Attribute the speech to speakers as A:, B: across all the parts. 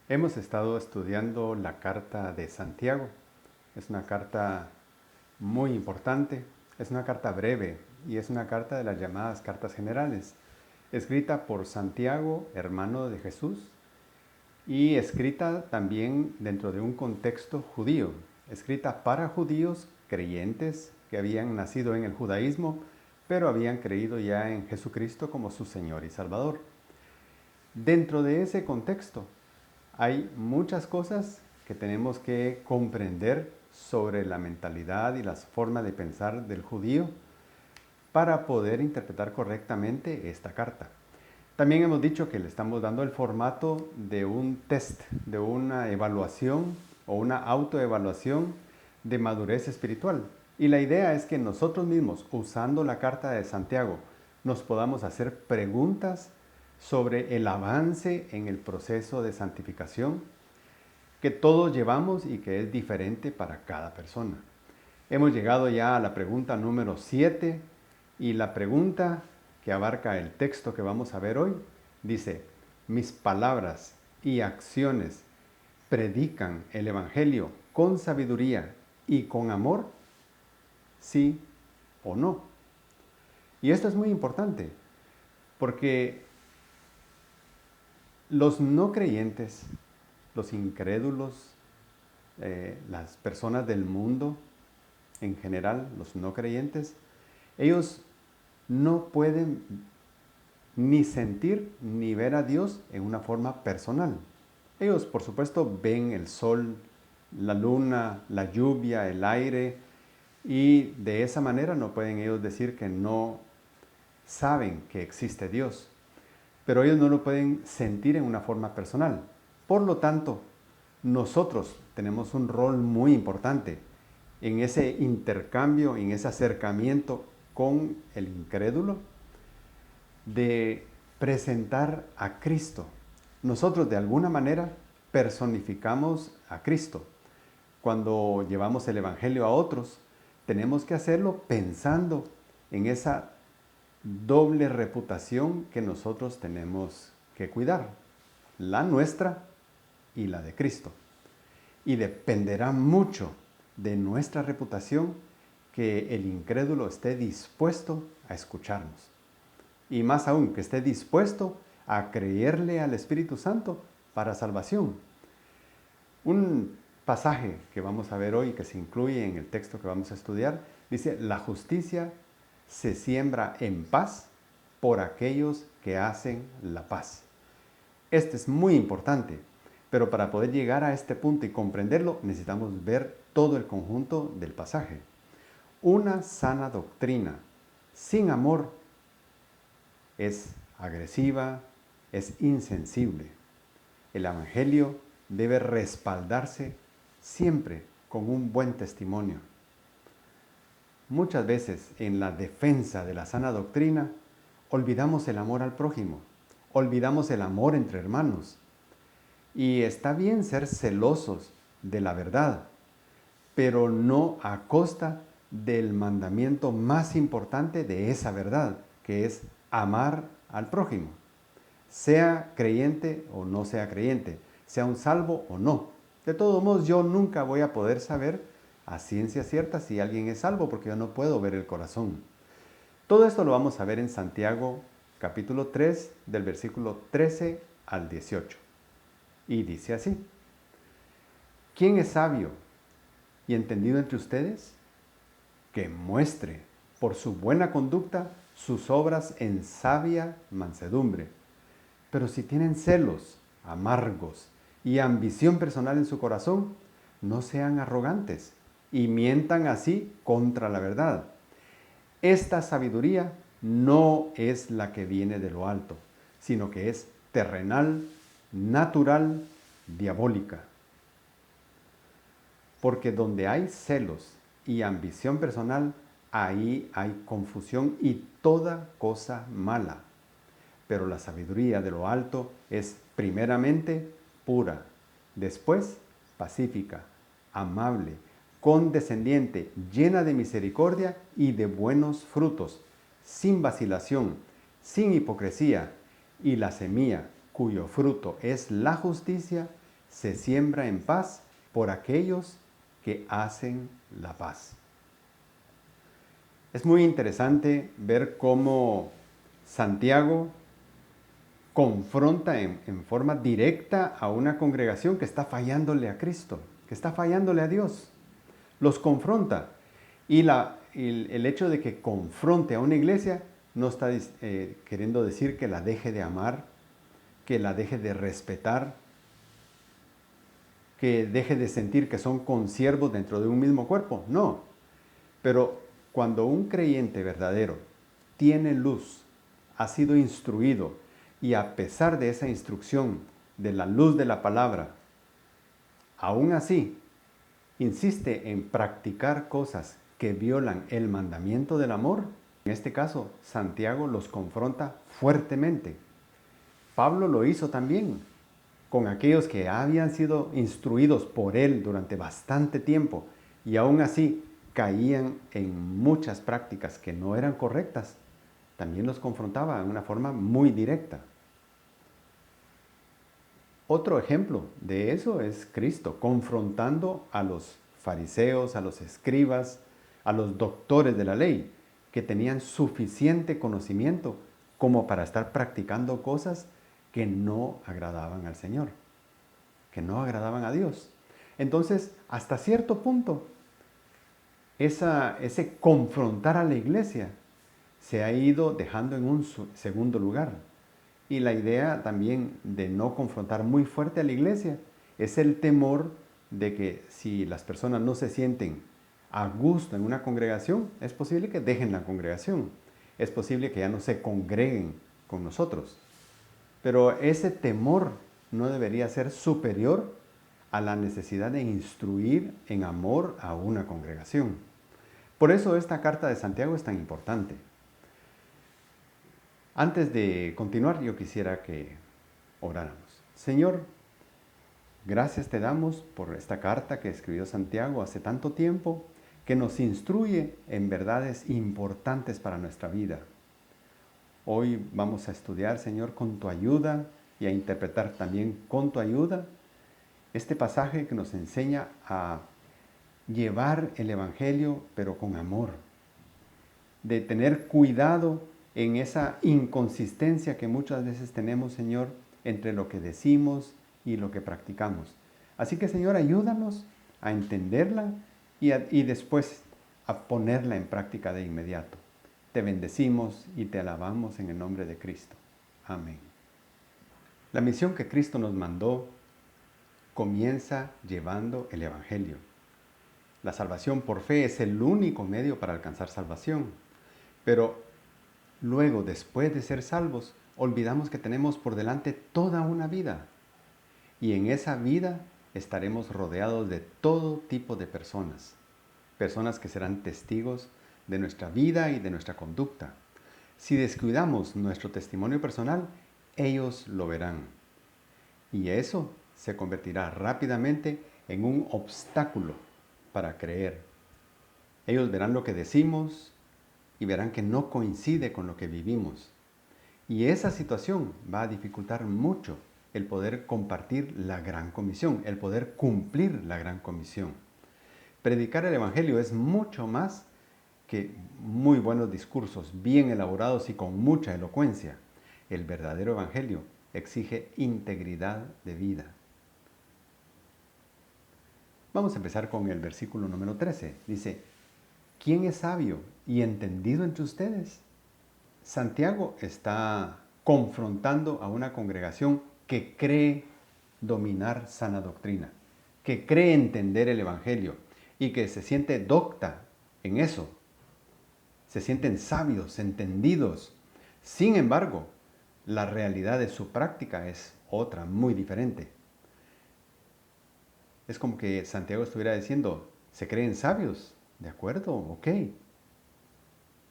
A: Hemos estado estudiando la carta de Santiago. Es una carta muy importante, es una carta breve y es una carta de las llamadas cartas generales, escrita por Santiago, hermano de Jesús, y escrita también dentro de un contexto judío, escrita para judíos creyentes que habían nacido en el judaísmo, pero habían creído ya en Jesucristo como su Señor y Salvador. Dentro de ese contexto hay muchas cosas que tenemos que comprender sobre la mentalidad y las formas de pensar del judío para poder interpretar correctamente esta carta. También hemos dicho que le estamos dando el formato de un test, de una evaluación o una autoevaluación de madurez espiritual. Y la idea es que nosotros mismos, usando la carta de Santiago, nos podamos hacer preguntas sobre el avance en el proceso de santificación que todos llevamos y que es diferente para cada persona. Hemos llegado ya a la pregunta número 7 y la pregunta que abarca el texto que vamos a ver hoy dice: mis palabras y acciones predican el Evangelio con sabiduría y con amor, sí o no. Y esto es muy importante porque los no creyentes, los incrédulos, las personas del mundo en general, los no creyentes, ellos no pueden ni sentir ni ver a Dios en una forma personal. Ellos, por supuesto, ven el sol, la luna, la lluvia, el aire, y de esa manera no pueden ellos decir que no saben que existe Dios, pero ellos no lo pueden sentir en una forma personal. Por lo tanto, nosotros tenemos un rol muy importante en ese intercambio, en ese acercamiento con el incrédulo, de presentar a Cristo. Nosotros de alguna manera personificamos a Cristo. Cuando llevamos el Evangelio a otros, tenemos que hacerlo pensando en esa doble reputación que nosotros tenemos que cuidar, la nuestra y la de Cristo. Y dependerá mucho de nuestra reputación que el incrédulo esté dispuesto a escucharnos. Y más aún, que esté dispuesto a creerle al Espíritu Santo para salvación. Un pasaje que vamos a ver hoy, que se incluye en el texto que vamos a estudiar, dice: la justicia se siembra en paz por aquellos que hacen la paz. Este es muy importante, pero para poder llegar a este punto y comprenderlo, necesitamos ver todo el conjunto del pasaje. Una sana doctrina sin amor es agresiva, es insensible. El Evangelio debe respaldarse siempre con un buen testimonio. Muchas veces en la defensa de la sana doctrina olvidamos el amor al prójimo, olvidamos el amor entre hermanos. Y está bien ser celosos de la verdad, pero no a costa del mandamiento más importante de esa verdad, que es amar al prójimo, sea creyente o no sea creyente, sea un salvo o no. De todos modos, yo nunca voy a poder saber a ciencia cierta si alguien es salvo, porque yo no puedo ver el corazón. Todo esto lo vamos a ver en Santiago capítulo 3, del versículo 13 al 18. Y dice así: ¿quién es sabio y entendido entre ustedes? Que muestre por su buena conducta sus obras en sabia mansedumbre. Pero si tienen celos amargos y ambición personal en su corazón, no sean arrogantes y mientan así contra la verdad. Esta sabiduría no es la que viene de lo alto, sino que es terrenal, natural, diabólica. Porque donde hay celos y ambición personal, ahí hay confusión y toda cosa mala. Pero la sabiduría de lo alto es primeramente pura, después pacífica, amable, condescendiente, llena de misericordia y de buenos frutos, sin vacilación, sin hipocresía. Y la semilla, cuyo fruto es la justicia, se siembra en paz por aquellos que hacen la paz. Es muy interesante ver cómo Santiago confronta en forma directa a una congregación que está fallándole a Cristo, que está fallándole a Dios. Los confronta. Y el hecho de que confronte a una iglesia no está queriendo decir que la deje de amar, que la deje de respetar, que deje de sentir que son consiervos dentro de un mismo cuerpo. No. Pero cuando un creyente verdadero tiene luz, ha sido instruido, y a pesar de esa instrucción, de la luz de la palabra, aún así insiste en practicar cosas que violan el mandamiento del amor, en este caso Santiago los confronta fuertemente. Pablo lo hizo también con aquellos que habían sido instruidos por él durante bastante tiempo y aún así caían en muchas prácticas que no eran correctas. También los confrontaba de una forma muy directa. Otro ejemplo de eso es Cristo, confrontando a los fariseos, a los escribas, a los doctores de la ley, que tenían suficiente conocimiento como para estar practicando cosas que no agradaban al Señor, que no agradaban a Dios. Entonces, hasta cierto punto, ese confrontar a la iglesia se ha ido dejando en un segundo lugar. Y la idea también de no confrontar muy fuerte a la iglesia es el temor de que si las personas no se sienten a gusto en una congregación, es posible que dejen la congregación. Es posible que ya no se congreguen con nosotros. Pero ese temor no debería ser superior a la necesidad de instruir en amor a una congregación. Por eso esta carta de Santiago es tan importante. Antes de continuar, yo quisiera que oráramos. Señor, gracias te damos por esta carta que escribió Santiago hace tanto tiempo, que nos instruye en verdades importantes para nuestra vida. Hoy vamos a estudiar, Señor, con tu ayuda y a interpretar también con tu ayuda este pasaje que nos enseña a llevar el Evangelio, pero con amor, de tener cuidado en esa inconsistencia que muchas veces tenemos, Señor, entre lo que decimos y lo que practicamos. Así que, Señor, ayúdanos a entenderla y después a ponerla en práctica de inmediato. Te bendecimos y te alabamos en el nombre de Cristo. Amén. La misión que Cristo nos mandó comienza llevando el Evangelio. La salvación por fe es el único medio para alcanzar salvación. Pero luego, después de ser salvos, olvidamos que tenemos por delante toda una vida. Y en esa vida estaremos rodeados de todo tipo de personas. Personas que serán testigos de nuestra vida y de nuestra conducta. Si descuidamos nuestro testimonio personal, ellos lo verán. Y eso se convertirá rápidamente en un obstáculo para creer. Ellos verán lo que decimos y verán que no coincide con lo que vivimos. Y esa situación va a dificultar mucho el poder compartir la gran comisión, el poder cumplir la gran comisión. Predicar el Evangelio es mucho más que muy buenos discursos, bien elaborados y con mucha elocuencia. El verdadero Evangelio exige integridad de vida. Vamos a empezar con el versículo número 13. Dice, ¿quién es sabio y entendido entre ustedes? Santiago está confrontando a una congregación que cree dominar sana doctrina, que cree entender el Evangelio y que se siente docta en eso. Se sienten sabios, entendidos. Sin embargo, la realidad de su práctica es otra, muy diferente. Es como que Santiago estuviera diciendo, ¿se creen sabios? ¿De acuerdo? Ok.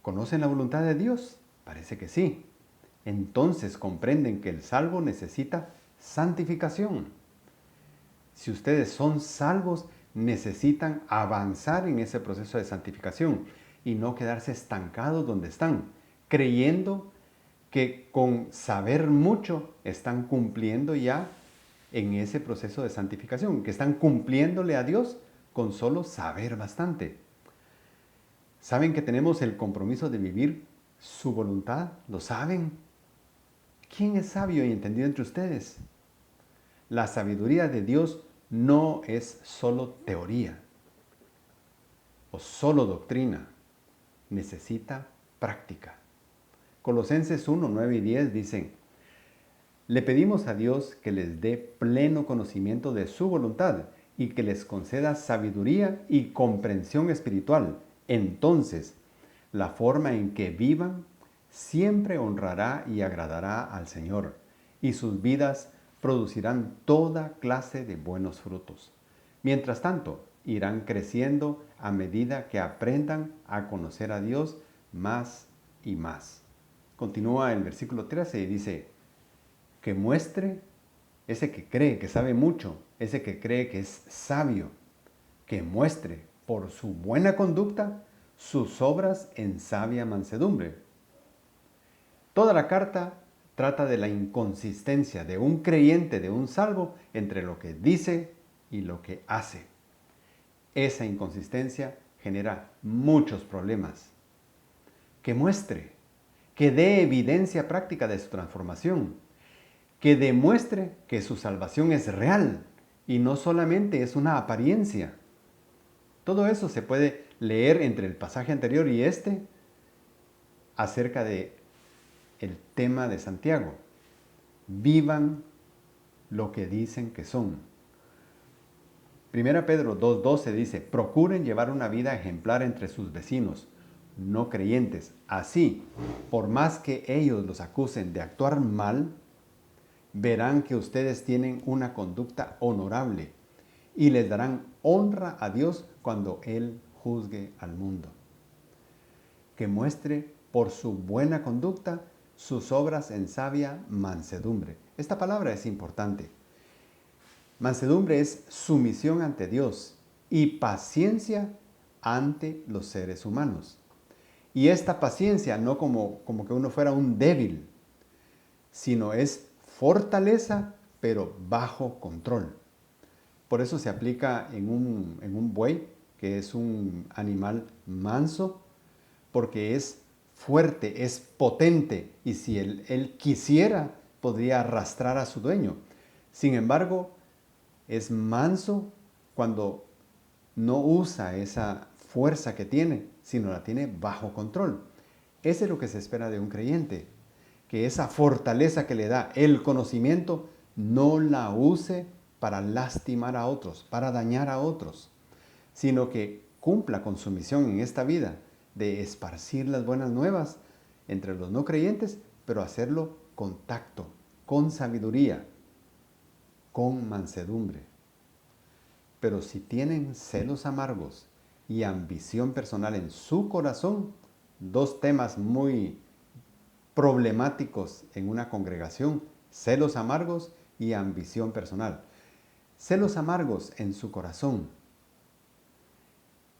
A: ¿Conocen la voluntad de Dios? Parece que sí. Entonces comprenden que el salvo necesita santificación. Si ustedes son salvos, necesitan avanzar en ese proceso de santificación y no quedarse estancados donde están, creyendo que con saber mucho están cumpliendo ya en ese proceso de santificación, que están cumpliéndole a Dios con solo saber bastante. ¿Saben que tenemos el compromiso de vivir su voluntad? ¿Lo saben? ¿Quién es sabio y entendido entre ustedes? La sabiduría de Dios no es solo teoría o solo doctrina. Necesita práctica. Colosenses 1, 9 y 10 dicen: le pedimos a Dios que les dé pleno conocimiento de su voluntad y que les conceda sabiduría y comprensión espiritual. Entonces, la forma en que vivan siempre honrará y agradará al Señor, y sus vidas producirán toda clase de buenos frutos. Mientras tanto, irán creciendo a medida que aprendan a conocer a Dios más y más. Continúa el versículo 13 y dice: que muestre, ese que cree que sabe mucho, ese que cree que es sabio, que muestre por su buena conducta sus obras en sabia mansedumbre. Toda la carta trata de la inconsistencia de un creyente, de un salvo, entre lo que dice y lo que hace. Esa inconsistencia genera muchos problemas. Que muestre, que dé evidencia práctica de su transformación, que demuestre que su salvación es real y no solamente es una apariencia. Todo eso se puede leer entre el pasaje anterior y este acerca de el tema de Santiago. Vivan lo que dicen que son. 1 Pedro 2:12 dice: procuren llevar una vida ejemplar entre sus vecinos, no creyentes. Así, por más que ellos los acusen de actuar mal, verán que ustedes tienen una conducta honorable y les darán honra a Dios cuando Él juzgue al mundo. Que muestre por su buena conducta sus obras en sabia mansedumbre. Esta palabra es importante. Mansedumbre es sumisión ante Dios y paciencia ante los seres humanos. Y esta paciencia no como que uno fuera un débil, sino es fortaleza, pero bajo control. Por eso se aplica en un buey, que es un animal manso, porque es fuerte, es potente, y si él quisiera, podría arrastrar a su dueño. Sin embargo, es manso cuando no usa esa fuerza que tiene, sino la tiene bajo control. Eso es lo que se espera de un creyente, que esa fortaleza que le da el conocimiento no la use para lastimar a otros, para dañar a otros, sino que cumpla con su misión en esta vida de esparcir las buenas nuevas entre los no creyentes, pero hacerlo con tacto, con sabiduría, con mansedumbre. Pero si tienen celos amargos y ambición personal en su corazón, dos temas muy problemáticos en una congregación: celos amargos y ambición personal. Celos amargos en su corazón.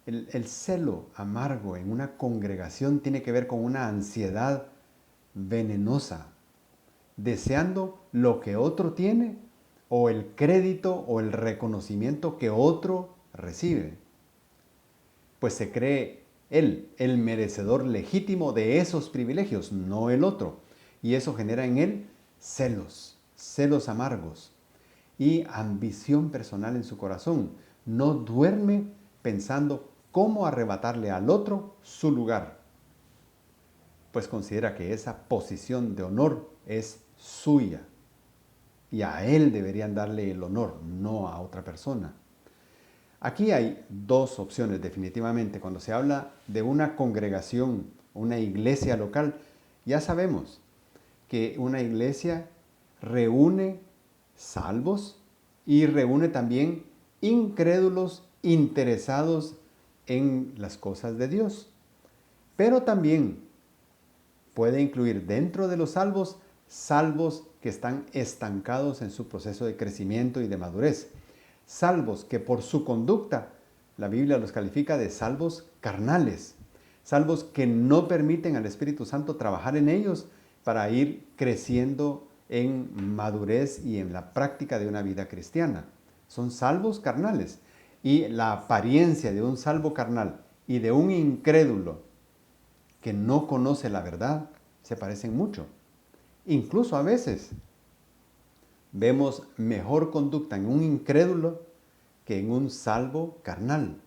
A: El celo amargo en una congregación tiene que ver con una ansiedad venenosa, deseando lo que otro tiene o el crédito o el reconocimiento que otro recibe. Pues se cree él el merecedor legítimo de esos privilegios, no el otro. Y eso genera en él celos, celos amargos y ambición personal en su corazón. No duerme pensando cómo arrebatarle al otro su lugar, pues considera que esa posición de honor es suya y a él deberían darle el honor, no a otra persona. Aquí hay dos opciones definitivamente. Cuando se habla de una congregación, una iglesia local, ya sabemos que una iglesia reúne salvos y reúne también incrédulos interesados en las cosas de Dios. Pero también puede incluir dentro de los salvos, salvos que están estancados en su proceso de crecimiento y de madurez. Salvos que por su conducta, la Biblia los califica de salvos carnales. Salvos que no permiten al Espíritu Santo trabajar en ellos para ir creciendo en madurez y en la práctica de una vida cristiana. Son salvos carnales. Y la apariencia de un salvo carnal y de un incrédulo que no conoce la verdad se parecen mucho. Incluso a veces vemos mejor conducta en un incrédulo que en un salvo carnal.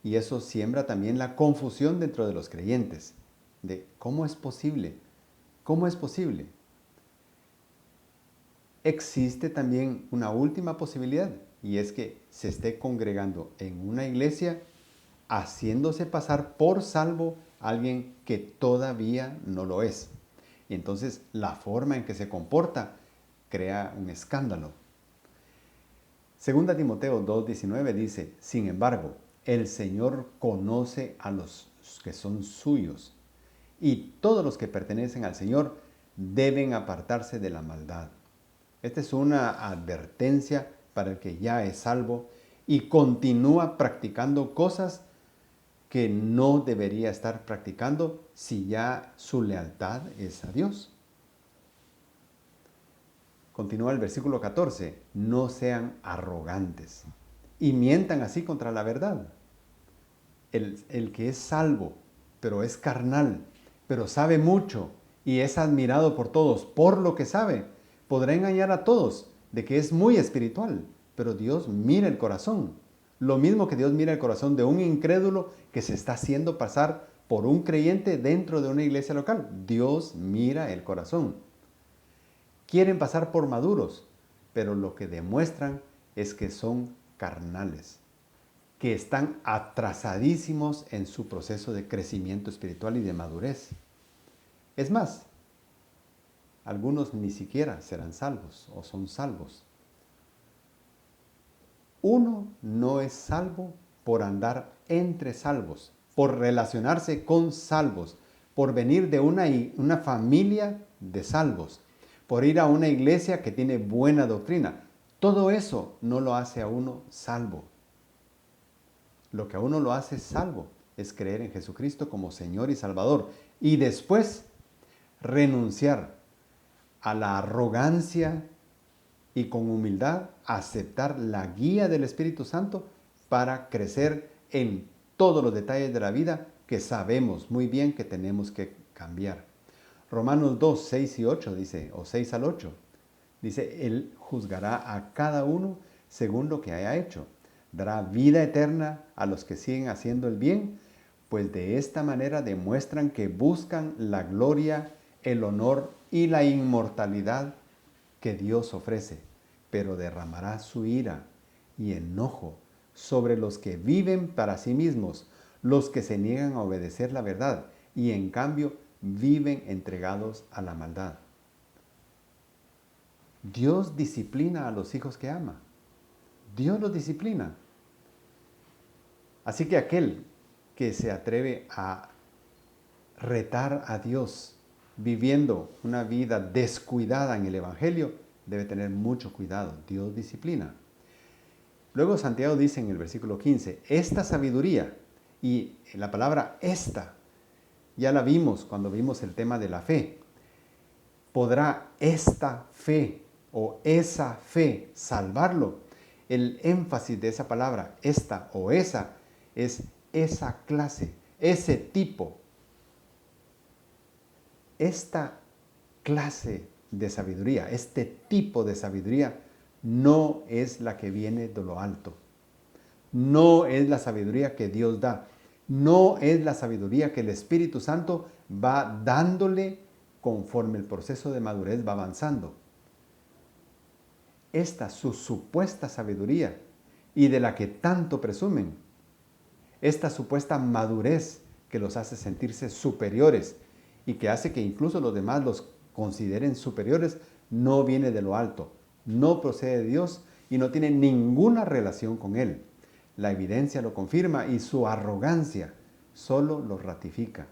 A: Y eso siembra también la confusión dentro de los creyentes. De ¿cómo es posible? ¿Cómo es posible? Existe también una última posibilidad, y es que se esté congregando en una iglesia haciéndose pasar por salvo alguien que todavía no lo es. Y entonces la forma en que se comporta crea un escándalo. Segunda Timoteo 2:19 dice, sin embargo, el Señor conoce a los que son suyos, y todos los que pertenecen al Señor deben apartarse de la maldad. Esta es una advertencia para el que ya es salvo y continúa practicando cosas que no debería estar practicando si ya su lealtad es a Dios. Continúa el versículo 14, no sean arrogantes y mientan así contra la verdad. El que es salvo, pero es carnal, pero sabe mucho y es admirado por todos por lo que sabe, podrá engañar a todos de que es muy espiritual, pero Dios mira el corazón. Lo mismo que Dios mira el corazón de un incrédulo que se está haciendo pasar por un creyente dentro de una iglesia local. Dios mira el corazón. Quieren pasar por maduros, pero lo que demuestran es que son carnales, que están atrasadísimos en su proceso de crecimiento espiritual y de madurez. Es más, algunos ni siquiera serán salvos o son salvos. Uno no es salvo por andar entre salvos, por relacionarse con salvos, por venir de una familia de salvos, por ir a una iglesia que tiene buena doctrina. Todo eso no lo hace a uno salvo. Lo que a uno lo hace salvo es creer en Jesucristo como Señor y Salvador y después renunciar a la arrogancia y con humildad aceptar la guía del Espíritu Santo para crecer en todos los detalles de la vida que sabemos muy bien que tenemos que cambiar. Romanos 2, 6 y 8 dice, o 6 al 8, dice, Él juzgará a cada uno según lo que haya hecho. Dará vida eterna a los que siguen haciendo el bien, pues de esta manera demuestran que buscan la gloria, el honor y la inmortalidad que Dios ofrece, pero derramará su ira y enojo sobre los que viven para sí mismos, los que se niegan a obedecer la verdad y en cambio viven entregados a la maldad. Dios disciplina a los hijos que ama. Dios los disciplina. Así que aquel que se atreve a retar a Dios viviendo una vida descuidada en el Evangelio, debe tener mucho cuidado. Dios disciplina. Luego Santiago dice en el versículo 15, esta sabiduría, y la palabra esta, ya la vimos cuando vimos el tema de la fe. ¿Podrá esta fe o esa fe salvarlo? El énfasis de esa palabra, esta o esa, es esa clase, ese tipo. Esta clase de sabiduría, este tipo de sabiduría, no es la que viene de lo alto. No es la sabiduría que Dios da. No es la sabiduría que el Espíritu Santo va dándole conforme el proceso de madurez va avanzando. Esta su supuesta sabiduría y de la que tanto presumen, esta supuesta madurez que los hace sentirse superiores y que hace que incluso los demás los consideren superiores, no viene de lo alto, no procede de Dios y no tiene ninguna relación con Él. La evidencia lo confirma y su arrogancia solo lo ratifica.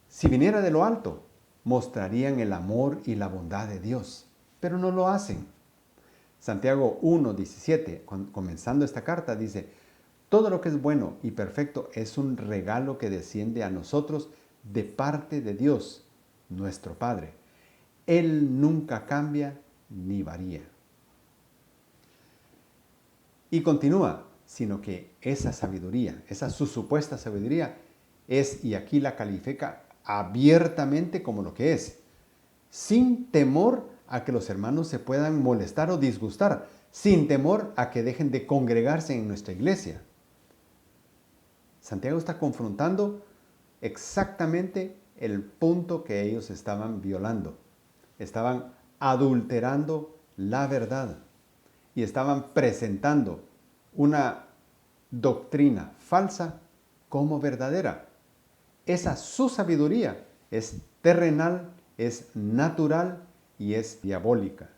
A: Si viniera de lo alto, mostrarían el amor y la bondad de Dios, pero no lo hacen. Santiago 1:17, comenzando esta carta, dice, todo lo que es bueno y perfecto es un regalo que desciende a nosotros de parte de Dios, nuestro Padre. Él nunca cambia ni varía. Y continúa, sino que esa sabiduría, esa su supuesta sabiduría es, y aquí la califica abiertamente como lo que es, sin temor a que los hermanos se puedan molestar o disgustar, sin temor a que dejen de congregarse en nuestra iglesia. Santiago está confrontando exactamente el punto que ellos estaban violando. Estaban adulterando la verdad y estaban presentando una doctrina falsa como verdadera. Esa su sabiduría es terrenal, es natural y es diabólica.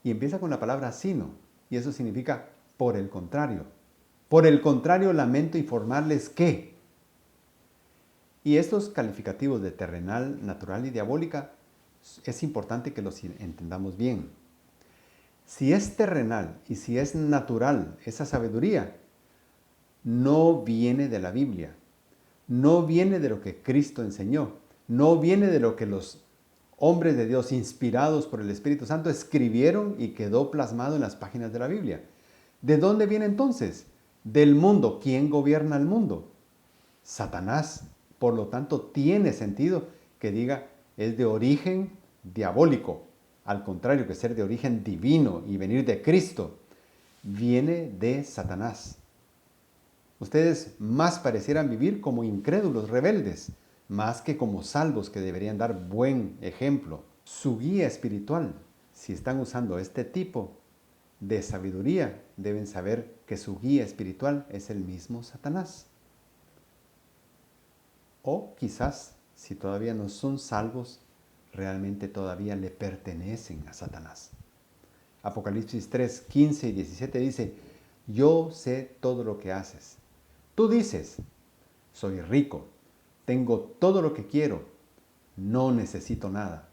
A: Y empieza con la palabra sino, y eso significa por el contrario. Por el contrario, lamento informarles que. Y estos calificativos de terrenal, natural y diabólica, es importante que los entendamos bien. Si es terrenal y si es natural esa sabiduría, no viene de la Biblia, no viene de lo que Cristo enseñó, no viene de lo que los hombres de Dios inspirados por el Espíritu Santo escribieron y quedó plasmado en las páginas de la Biblia. ¿De dónde viene entonces? Del mundo. ¿Quién gobierna el mundo? Satanás. Por lo tanto, tiene sentido que diga es de origen diabólico. Al contrario que ser de origen divino y venir de Cristo, viene de Satanás. Ustedes más parecieran vivir como incrédulos rebeldes, más que como salvos que deberían dar buen ejemplo. Su guía espiritual, si están usando este tipo de sabiduría, deben saber que su guía espiritual es el mismo Satanás. O quizás, si todavía no son salvos, realmente todavía le pertenecen a Satanás. Apocalipsis 3, 15 y 17 dice, yo sé todo lo que haces. Tú dices, soy rico, tengo todo lo que quiero, no necesito nada.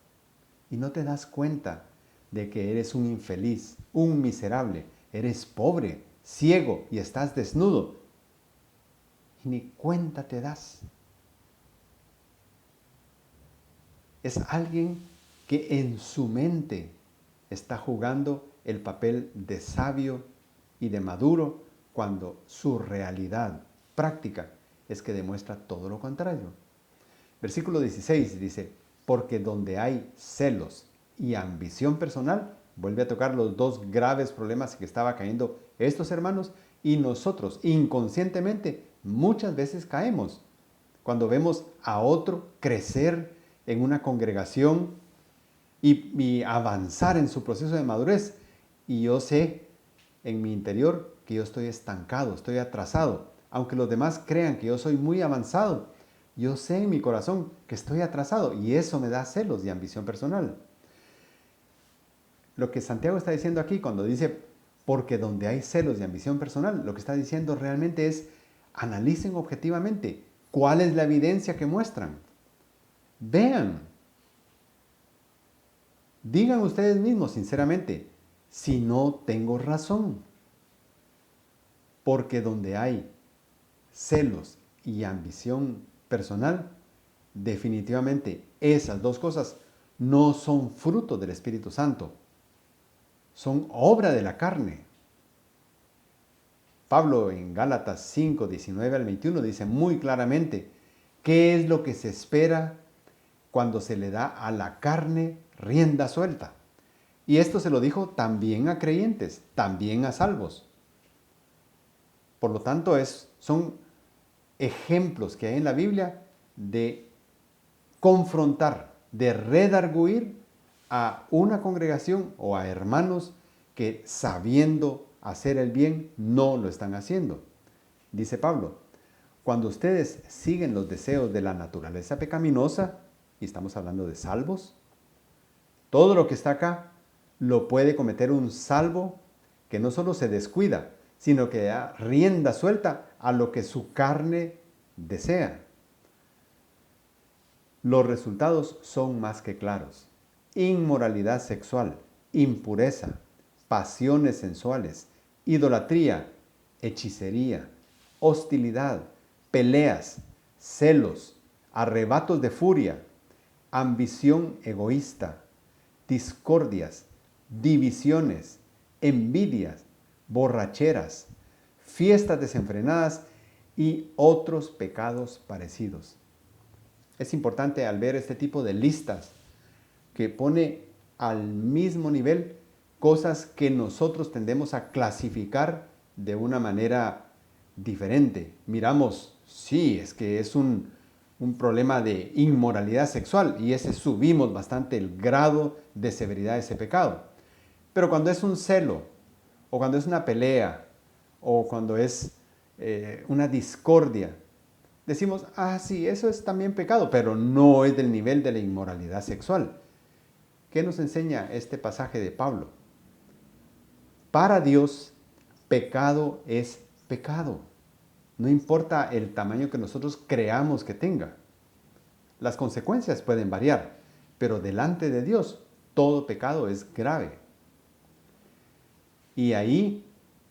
A: Y no te das cuenta de que eres un infeliz, un miserable, eres pobre, ciego y estás desnudo. Y ni cuenta te das. Es alguien que en su mente está jugando el papel de sabio y de maduro cuando su realidad práctica es que demuestra todo lo contrario. Versículo 16 dice, porque donde hay celos y ambición personal, vuelve a tocar los dos graves problemas que estaba cayendo estos hermanos y nosotros inconscientemente muchas veces caemos cuando vemos a otro crecer en una congregación y avanzar en su proceso de madurez. Y yo sé en mi interior que yo estoy estancado, estoy atrasado. Aunque los demás crean que yo soy muy avanzado, yo sé en mi corazón que estoy atrasado y eso me da celos y ambición personal. Lo que Santiago está diciendo aquí cuando dice, porque donde hay celos y ambición personal, lo que está diciendo realmente es, analicen objetivamente cuál es la evidencia que muestran. Vean. Digan ustedes mismos sinceramente, si no tengo razón. Porque donde hay celos y ambición personal, definitivamente esas dos cosas no son fruto del Espíritu Santo, son obra de la carne. Pablo en Gálatas 5, 19 al 21 dice muy claramente, ¿qué es lo que se espera cuando se le da a la carne rienda suelta? Y esto se lo dijo también a creyentes, también a salvos. Por lo tanto, son ejemplos que hay en la Biblia de confrontar, de redarguir a una congregación o a hermanos que sabiendo hacer el bien no lo están haciendo. Dice Pablo, cuando ustedes siguen los deseos de la naturaleza pecaminosa, y estamos hablando de salvos, todo lo que está acá lo puede cometer un salvo que no solo se descuida, sino que da rienda suelta a lo que su carne desea. Los resultados son más que claros. Inmoralidad sexual, impureza, pasiones sensuales, idolatría, hechicería, hostilidad, peleas, celos, arrebatos de furia, ambición egoísta, discordias, divisiones, envidias, borracheras, fiestas desenfrenadas y otros pecados parecidos. Es importante al ver este tipo de listas que pone al mismo nivel cosas que nosotros tendemos a clasificar de una manera diferente. Miramos, sí, es que es un problema de inmoralidad sexual y ese subimos bastante el grado de severidad de ese pecado. Pero cuando es un celo, o cuando es una pelea, o cuando es una discordia, decimos, ah, sí, eso es también pecado, pero no es del nivel de la inmoralidad sexual. ¿Qué nos enseña este pasaje de Pablo? Para Dios, pecado es pecado. No importa el tamaño que nosotros creamos que tenga. Las consecuencias pueden variar, pero delante de Dios, todo pecado es grave. Y ahí,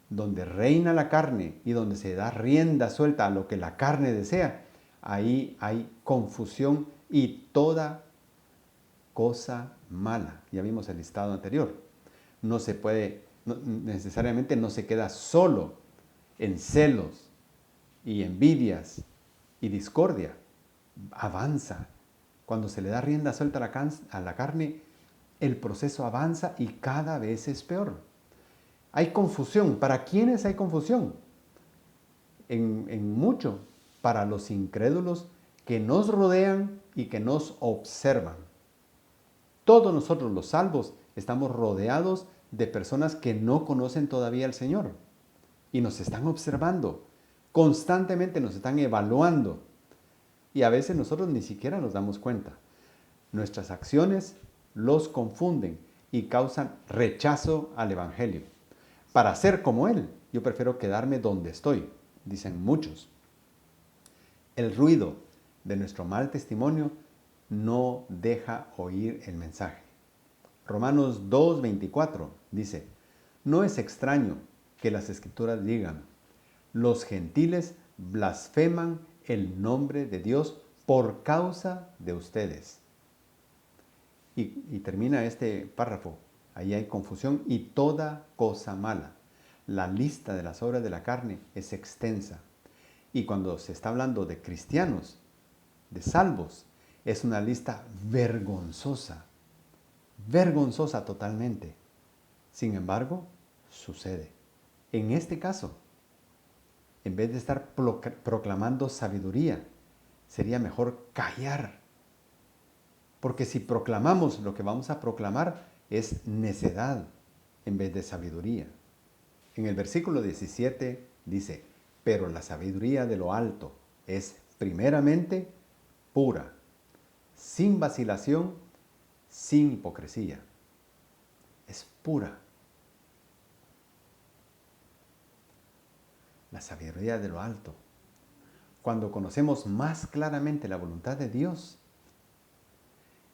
A: donde reina la carne y donde se da rienda suelta a lo que la carne desea, ahí hay confusión y toda cosa mala. Ya vimos el listado anterior. No se puede, necesariamente no se queda solo en celos y envidias y discordia. Avanza. Cuando se le da rienda suelta a la carne, el proceso avanza y cada vez es peor. Hay confusión. ¿Para quiénes hay confusión? En mucho. Para los incrédulos que nos rodean y que nos observan. Todos nosotros los salvos estamos rodeados de personas que no conocen todavía al Señor y nos están observando, constantemente nos están evaluando y a veces nosotros ni siquiera nos damos cuenta. Nuestras acciones los confunden y causan rechazo al Evangelio. Para ser como Él, yo prefiero quedarme donde estoy, dicen muchos. El ruido de nuestro mal testimonio no deja oír el mensaje. Romanos 2:24 dice, no es extraño que las escrituras digan, los gentiles blasfeman el nombre de Dios por causa de ustedes. Y termina este párrafo, ahí hay confusión y toda cosa mala. La lista de las obras de la carne es extensa. Y cuando se está hablando de cristianos, de salvos, es una lista vergonzosa totalmente. Sin embargo, sucede. En este caso, en vez de estar proclamando sabiduría, sería mejor callar. Porque si proclamamos, lo que vamos a proclamar es necedad en vez de sabiduría. En el versículo 17 dice, pero la sabiduría de lo alto es primeramente pura, sin vacilación, sin hipocresía. Es pura. La sabiduría de lo alto. Cuando conocemos más claramente la voluntad de Dios,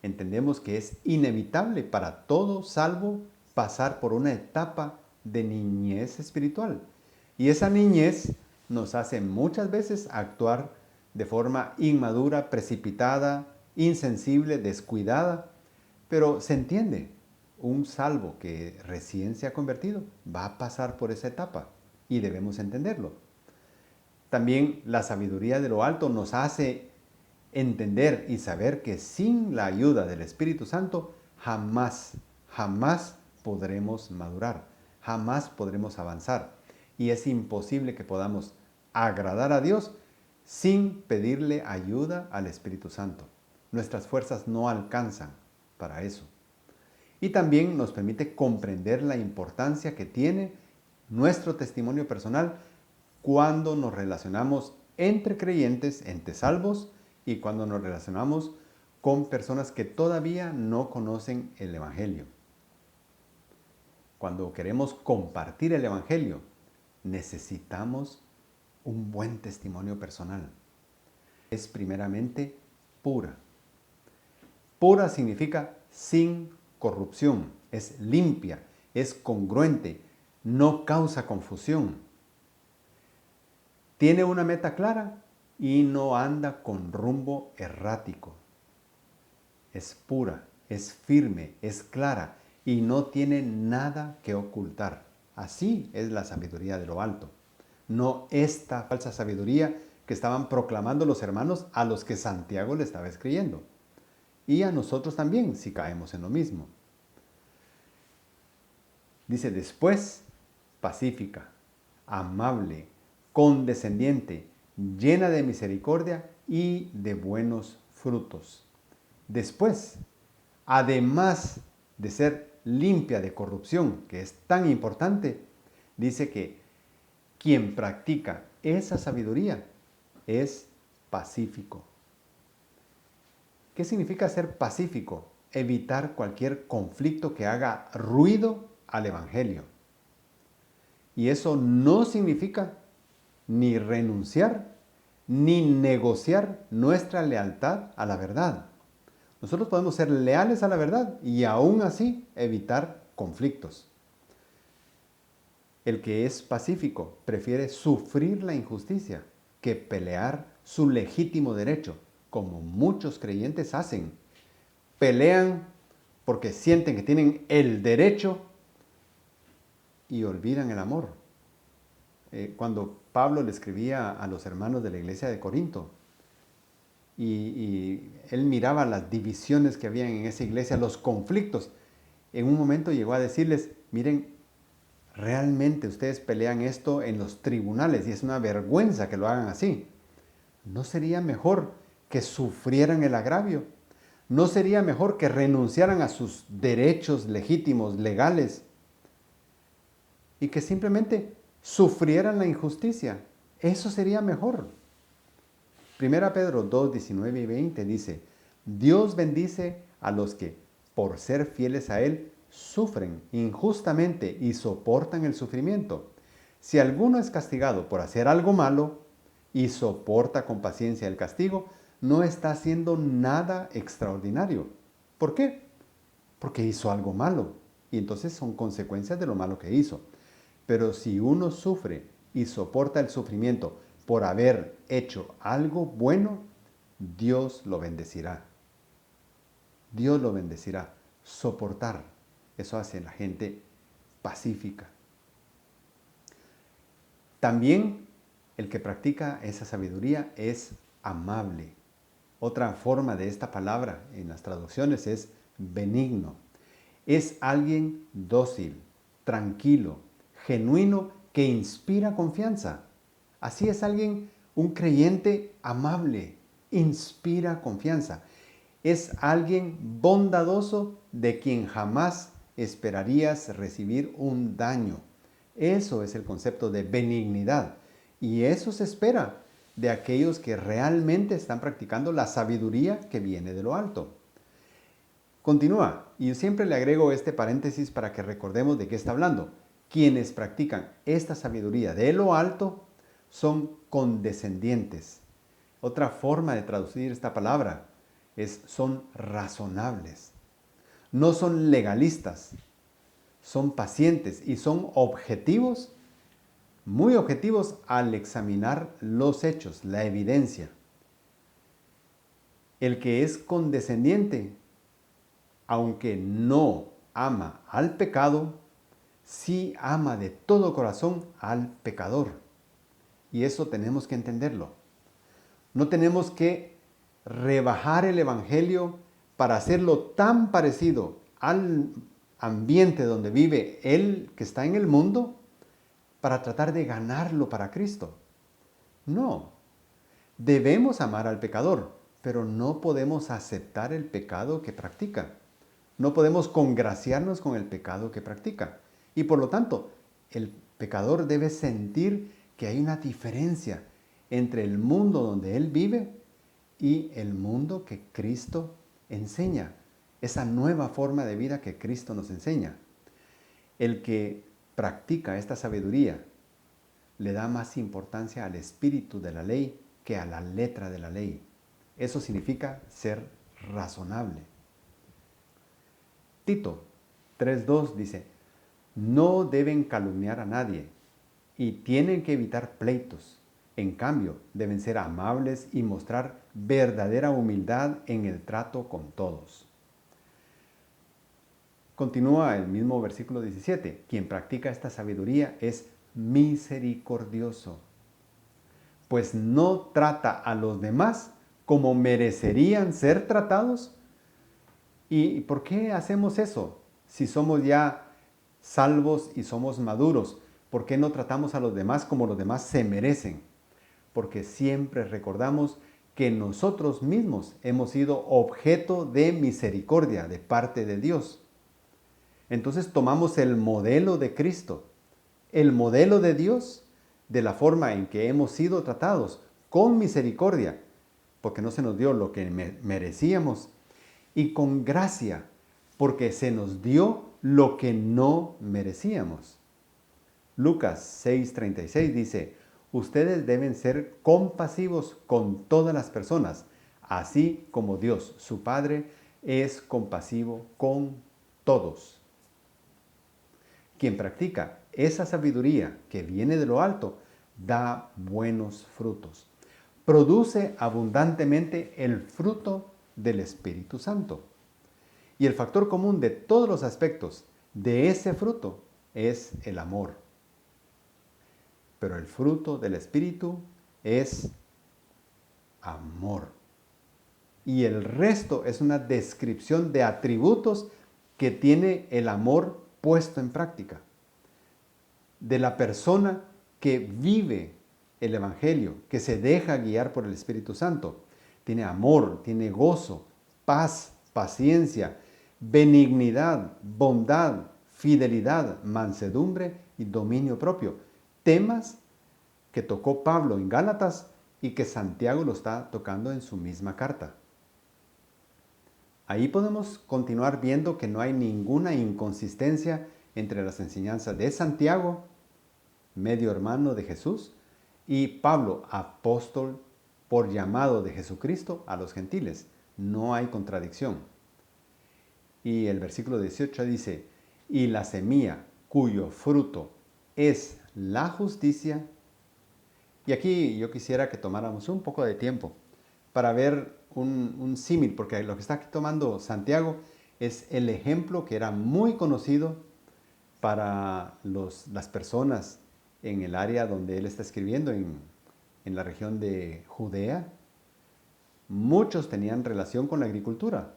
A: entendemos que es inevitable para todo salvo pasar por una etapa de niñez espiritual. Y esa niñez nos hace muchas veces actuar de forma inmadura, precipitada, insensible, descuidada. Pero se entiende, un salvo que recién se ha convertido va a pasar por esa etapa y debemos entenderlo. También la sabiduría de lo alto nos hace entender y saber que sin la ayuda del Espíritu Santo jamás podremos madurar, jamás podremos avanzar. Y es imposible que podamos agradar a Dios sin pedirle ayuda al Espíritu Santo. Nuestras fuerzas no alcanzan para eso. Y también nos permite comprender la importancia que tiene nuestro testimonio personal cuando nos relacionamos entre creyentes, entre salvos, y cuando nos relacionamos con personas que todavía no conocen el Evangelio. Cuando queremos compartir el Evangelio, necesitamos un buen testimonio personal. Es primeramente pura. Pura significa sin corrupción, es limpia, es congruente, no causa confusión. Tiene una meta clara y no anda con rumbo errático. es pura, es firme, es clara y no tiene nada que ocultar. Así es la sabiduría de lo alto. No esta falsa sabiduría que estaban proclamando los hermanos a los que Santiago le estaba escribiendo. Y a nosotros también, si caemos en lo mismo. Dice, después, pacífica, amable, condescendiente, llena de misericordia y de buenos frutos. Después, además de ser limpia de corrupción, que es tan importante, dice que quien practica esa sabiduría es pacífico. ¿Qué significa ser pacífico? Evitar cualquier conflicto que haga ruido al Evangelio. Y eso no significa ni renunciar, ni negociar nuestra lealtad a la verdad. Nosotros podemos ser leales a la verdad y aún así evitar conflictos. El que es pacífico prefiere sufrir la injusticia que pelear su legítimo derecho, como muchos creyentes hacen. Pelean porque sienten que tienen el derecho y olvidan el amor. Cuando Pablo le escribía a los hermanos de la iglesia de Corinto, y él miraba las divisiones que había en esa iglesia, los conflictos, en un momento llegó a decirles, miren, realmente ustedes pelean esto en los tribunales y es una vergüenza que lo hagan así. ¿No sería mejor que sufrieran el agravio? ¿No sería mejor que renunciaran a sus derechos legítimos, legales, y que simplemente sufrieran la injusticia? Eso sería mejor. Primera Pedro 2, 19 y 20 dice, Dios bendice a los que, por ser fieles a Él, sufren injustamente y soportan el sufrimiento. Si alguno es castigado por hacer algo malo y soporta con paciencia el castigo, no está haciendo nada extraordinario. ¿Por qué? Porque hizo algo malo y entonces son consecuencias de lo malo que hizo. Pero si uno sufre y soporta el sufrimiento por haber hecho algo bueno, Dios lo bendecirá. Dios lo bendecirá. Soportar, eso hace la gente pacífica. También el que practica esa sabiduría es amable. Otra forma de esta palabra en las traducciones es benigno. Es alguien dócil, tranquilo, genuino, que inspira confianza. Así es alguien, un creyente amable, inspira confianza. Es alguien bondadoso de quien jamás esperarías recibir un daño. Eso es el concepto de benignidad. Y eso se espera de aquellos que realmente están practicando la sabiduría que viene de lo alto. Continúa, y yo siempre le agrego este paréntesis para que recordemos de qué está hablando. Quienes practican esta sabiduría de lo alto son condescendientes. Otra forma de traducir esta palabra es son razonables. No son legalistas, son pacientes y son objetivos, muy objetivos al examinar los hechos, la evidencia. El que es condescendiente, aunque no ama al pecado, sí ama de todo corazón al pecador. Y eso tenemos que entenderlo. No tenemos que rebajar el Evangelio para hacerlo tan parecido al ambiente donde vive el que está en el mundo para tratar de ganarlo para Cristo. No. Debemos amar al pecador, pero no podemos aceptar el pecado que practica. No podemos congraciarnos con el pecado que practica. Y por lo tanto, el pecador debe sentir que hay una diferencia entre el mundo donde él vive y el mundo que Cristo enseña. Esa nueva forma de vida que Cristo nos enseña. El que practica esta sabiduría le da más importancia al espíritu de la ley que a la letra de la ley. Eso significa ser razonable. Tito 3:2 dice, no deben calumniar a nadie y tienen que evitar pleitos. En cambio, deben ser amables y mostrar verdadera humildad en el trato con todos. Continúa el mismo versículo 17. Quien practica esta sabiduría es misericordioso, pues no trata a los demás como merecerían ser tratados. ¿Y por qué hacemos eso? Si somos ya salvos y somos maduros, ¿por qué no tratamos a los demás como los demás se merecen? Porque siempre recordamos que nosotros mismos hemos sido objeto de misericordia de parte de Dios. Entonces tomamos el modelo de Cristo, el modelo de Dios, de la forma en que hemos sido tratados con misericordia, porque no se nos dio lo que merecíamos, y con gracia, porque se nos dio lo que no merecíamos. Lucas 6:36 dice, ustedes deben ser compasivos con todas las personas, así como Dios, su Padre, es compasivo con todos. Quien practica esa sabiduría que viene de lo alto, da buenos frutos. Produce abundantemente el fruto del Espíritu Santo. Y el factor común de todos los aspectos de ese fruto es el amor. Pero el fruto del Espíritu es amor. Y el resto es una descripción de atributos que tiene el amor puesto en práctica. De la persona que vive el Evangelio, que se deja guiar por el Espíritu Santo. Tiene amor, tiene gozo, paz, paciencia, benignidad, bondad, fidelidad, mansedumbre y dominio propio. Temas que tocó Pablo en Gálatas y que Santiago lo está tocando en su misma carta. Ahí podemos continuar viendo que no hay ninguna inconsistencia entre las enseñanzas de Santiago, medio hermano de Jesús, y Pablo, apóstol por llamado de Jesucristo a los gentiles. No hay contradicción. Y el versículo 18 dice, y la semilla cuyo fruto es la justicia. Y aquí yo quisiera que tomáramos un poco de tiempo para ver un símil, porque lo que está aquí tomando Santiago es el ejemplo que era muy conocido para las personas en el área donde él está escribiendo, en la región de Judea. Muchos tenían relación con la agricultura,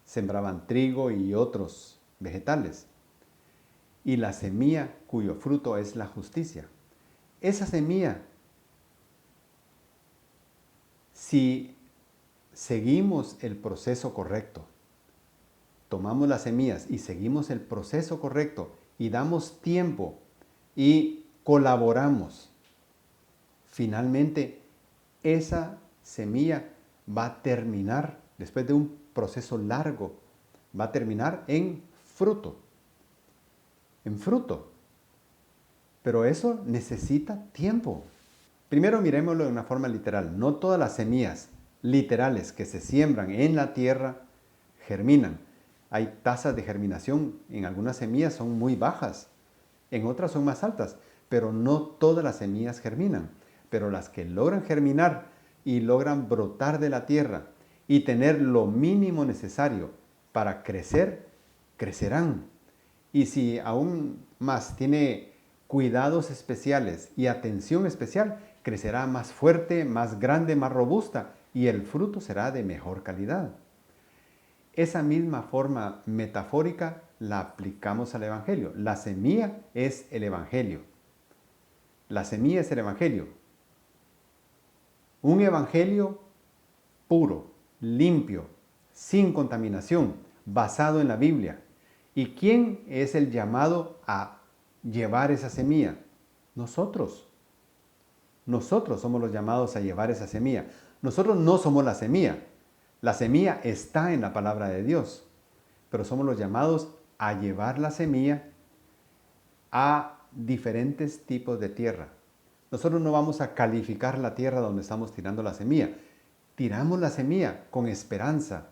A: sembraban trigo y otros vegetales. Y la semilla cuyo fruto es la justicia. Esa semilla, si seguimos el proceso correcto, tomamos las semillas y seguimos el proceso correcto y damos tiempo y colaboramos, finalmente esa semilla va a terminar, después de un proceso largo, va a terminar en fruto. En fruto. Pero eso necesita tiempo. Primero miremoslo de una forma literal. No todas las semillas literales que se siembran en la tierra germinan. Hay tasas de germinación. En algunas semillas son muy bajas, en otras son más altas, pero no todas las semillas germinan. Pero las que logran germinar y logran brotar de la tierra y tener lo mínimo necesario para crecer, crecerán. Y si aún más tiene cuidados especiales y atención especial, crecerá más fuerte, más grande, más robusta y el fruto será de mejor calidad. Esa misma forma metafórica la aplicamos al Evangelio. La semilla es el Evangelio. La semilla es el Evangelio. Un Evangelio puro, limpio, sin contaminación, basado en la Biblia. ¿Y quién es el llamado a llevar esa semilla? Nosotros. Nosotros somos los llamados a llevar esa semilla. Nosotros no somos la semilla. La semilla está en la palabra de Dios, pero somos los llamados a llevar la semilla a diferentes tipos de tierra. Nosotros no vamos a calificar la tierra donde estamos tirando la semilla. Tiramos la semilla con esperanza.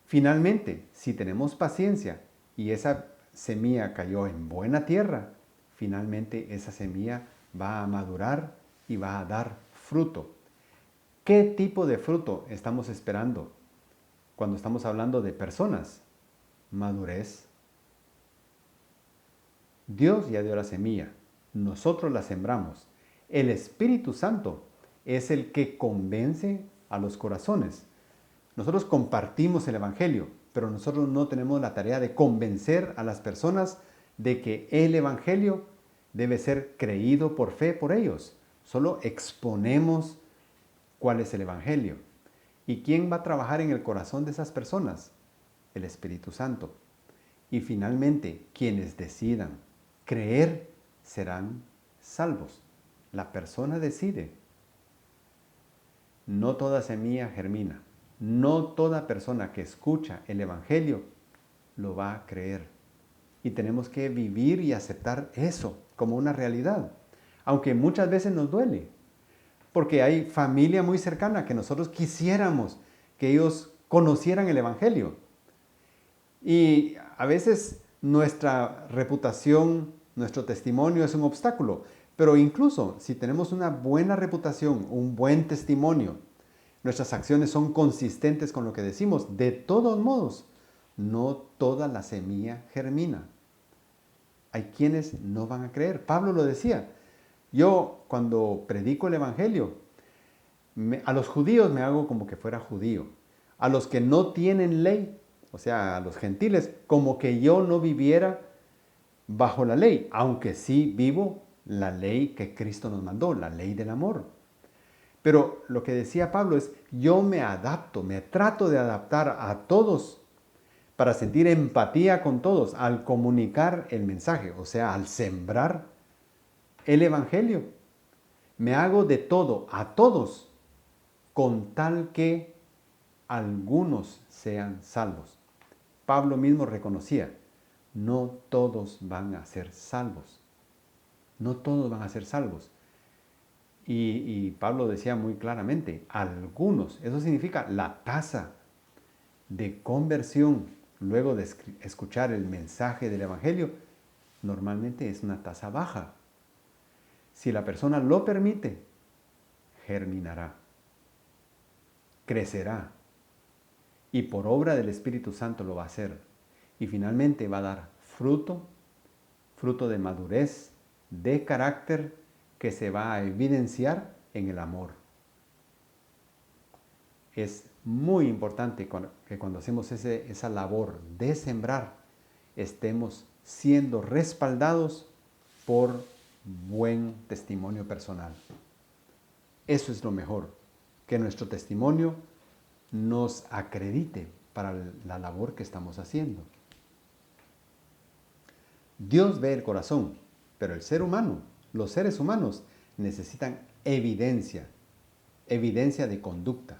A: Finalmente, si tenemos paciencia y esa semilla cayó en buena tierra, finalmente esa semilla va a madurar y va a dar fruto. ¿Qué tipo de fruto estamos esperando cuando estamos hablando de personas? Madurez. Dios ya dio la semilla, nosotros la sembramos. El Espíritu Santo es el que convence a los corazones. Nosotros compartimos el Evangelio, pero nosotros no tenemos la tarea de convencer a las personas de que el Evangelio debe ser creído por fe por ellos. Solo exponemos cuál es el Evangelio. ¿Y quién va a trabajar en el corazón de esas personas? El Espíritu Santo. Y finalmente, quienes decidan creer serán salvos. La persona decide. No toda semilla germina. No toda persona que escucha el Evangelio lo va a creer. Y tenemos que vivir y aceptar eso como una realidad. Aunque muchas veces nos duele. Porque hay familia muy cercana que nosotros quisiéramos que ellos conocieran el Evangelio. Y a veces nuestra reputación, nuestro testimonio es un obstáculo. Pero incluso si tenemos una buena reputación, un buen testimonio, nuestras acciones son consistentes con lo que decimos, de todos modos, no toda la semilla germina. Hay quienes no van a creer. Pablo lo decía. Yo cuando predico el Evangelio, a los judíos me hago como que fuera judío. A los que no tienen ley, o sea, a los gentiles, como que yo no viviera bajo la ley, aunque sí vivo la ley que Cristo nos mandó, la ley del amor. Pero lo que decía Pablo es, yo me adapto, me trato de adaptar a todos para sentir empatía con todos al comunicar el mensaje, o sea, al sembrar el Evangelio. Me hago de todo, a todos, con tal que algunos sean salvos. Pablo mismo reconocía, no todos van a ser salvos. No todos van a ser salvos. Y Pablo decía muy claramente, algunos, eso significa la tasa de conversión luego de escuchar el mensaje del Evangelio, normalmente es una tasa baja. Si la persona lo permite, germinará, crecerá y por obra del Espíritu Santo lo va a hacer. Y finalmente va a dar fruto, fruto de madurez, de carácter que se va a evidenciar en el amor. Es muy importante que cuando hacemos esa labor de sembrar, estemos siendo respaldados por buen testimonio personal. Eso es lo mejor, que nuestro testimonio nos acredite para la labor que estamos haciendo. Dios ve el corazón, pero el ser humano, los seres humanos, necesitan evidencia de conducta.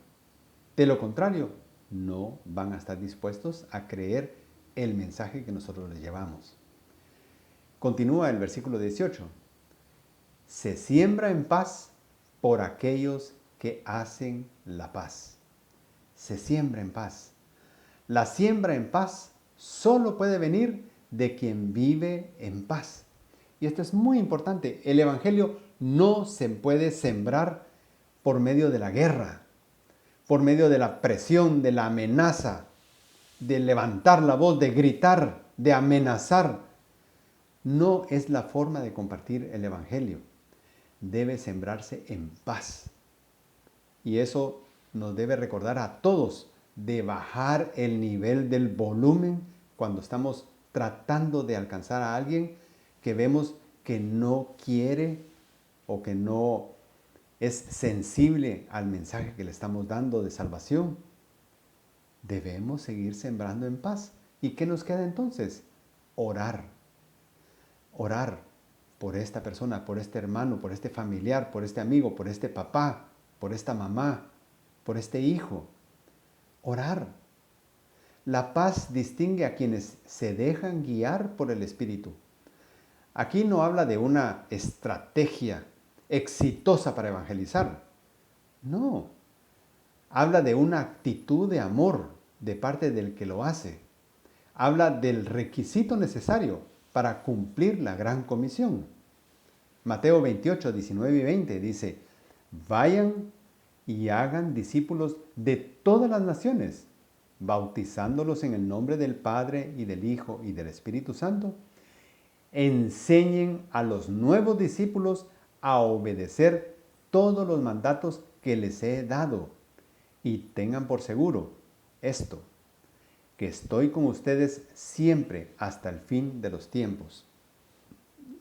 A: De lo contrario, no van a estar dispuestos a creer el mensaje que nosotros les llevamos. Continúa el versículo 18. Se siembra en paz por aquellos que hacen la paz. Se siembra en paz. La siembra en paz solo puede venir de quien vive en paz. Y esto es muy importante. El Evangelio no se puede sembrar por medio de la guerra, por medio de la presión, de la amenaza, de levantar la voz, de gritar, de amenazar. No es la forma de compartir el Evangelio. Debe sembrarse en paz. Y eso nos debe recordar a todos de bajar el nivel del volumen cuando estamos tratando de alcanzar a alguien que vemos que no quiere o que no es sensible al mensaje que le estamos dando de salvación. Debemos seguir sembrando en paz. ¿Y qué nos queda entonces? Orar. Orar por esta persona, por este hermano, por este familiar, por este amigo, por este papá, por esta mamá, por este hijo. Orar. La paz distingue a quienes se dejan guiar por el Espíritu. Aquí no habla de una estrategia exitosa para evangelizar. No. Habla de una actitud de amor de parte del que lo hace. Habla del requisito necesario para cumplir la gran comisión. Mateo 28, 19 y 20 dice, vayan y hagan discípulos de todas las naciones, bautizándolos en el nombre del Padre y del Hijo y del Espíritu Santo. Enseñen a los nuevos discípulos a obedecer todos los mandatos que les he dado. Y tengan por seguro esto, que estoy con ustedes siempre hasta el fin de los tiempos.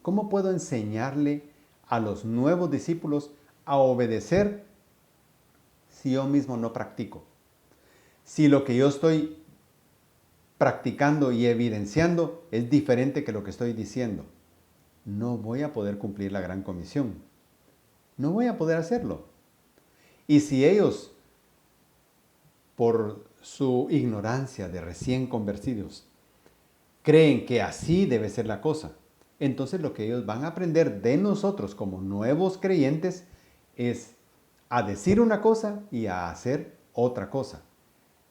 A: ¿Cómo puedo enseñarle a los nuevos discípulos a obedecer si yo mismo no practico? Si lo que yo estoy practicando y evidenciando es diferente que lo que estoy diciendo, no voy a poder cumplir la gran comisión. No voy a poder hacerlo. Y si ellos, por su ignorancia de recién convertidos, creen que así debe ser la cosa, entonces lo que ellos van a aprender de nosotros como nuevos creyentes es a decir una cosa y a hacer otra cosa.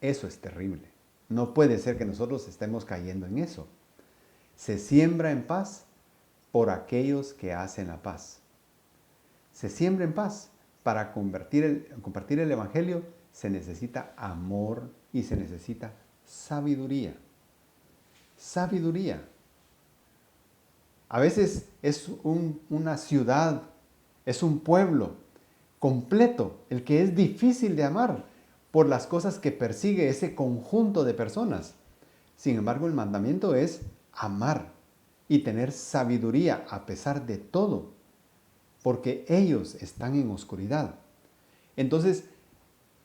A: Eso es terrible. No puede ser que nosotros estemos cayendo en eso. Se siembra en paz por aquellos que hacen la paz. Se siembra en paz. Para compartir el Evangelio se necesita amor y se necesita sabiduría. Sabiduría. A veces es una ciudad, es un pueblo completo, el que es difícil de amar por las cosas que persigue ese conjunto de personas. Sin embargo, el mandamiento es amar y tener sabiduría a pesar de todo, porque ellos están en oscuridad. Entonces,